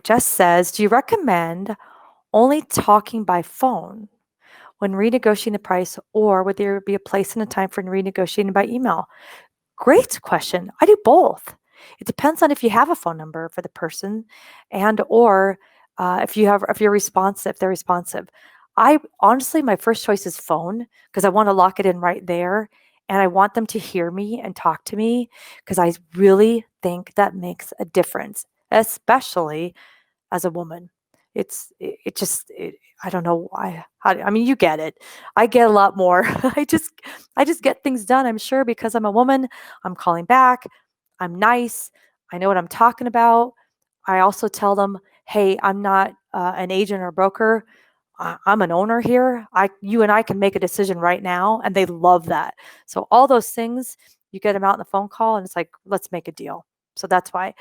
Jess says, do you recommend only talking by phone when renegotiating the price, or would there be a place and a time for renegotiating by email? Great question. I do both. It depends on if you have a phone number for the person, and or if you're responsive, they're responsive. I honestly, my first choice is phone because I want to lock it in right there, and I want them to hear me and talk to me because I really think that makes a difference, especially as a woman. It just I don't know why. I mean, you get it. I get a lot more. I just get things done. I'm sure because I'm a woman. I'm calling back. I'm nice. I know what I'm talking about. I also tell them, hey, I'm not an agent or broker. I'm an owner here. You and I can make a decision right now, and they love that. So all those things, you get them out in the phone call, and it's like, let's make a deal. So that's why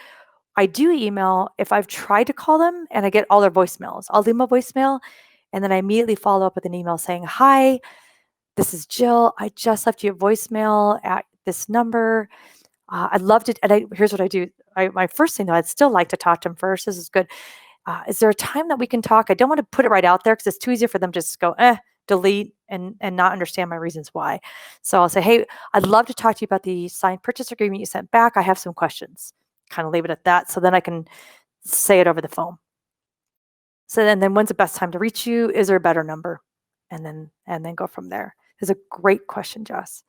I do email if I've tried to call them and I get all their voicemails. I'll leave them a voicemail and then I immediately follow up with an email saying, hi, this is Jill. I just left you a voicemail at this number. I'd love to. Here's what I do. My first thing, though, I'd still like to talk to them first. This is good. Is there a time that we can talk? I don't want to put it right out there because it's too easy for them to just go, delete and not understand my reasons why. So I'll say, hey, I'd love to talk to you about the signed purchase agreement you sent back. I have some questions. Kind of leave it at that. So then I can say it over the phone. So then when's the best time to reach you? Is there a better number? And then go from there. Is a great question, Jess.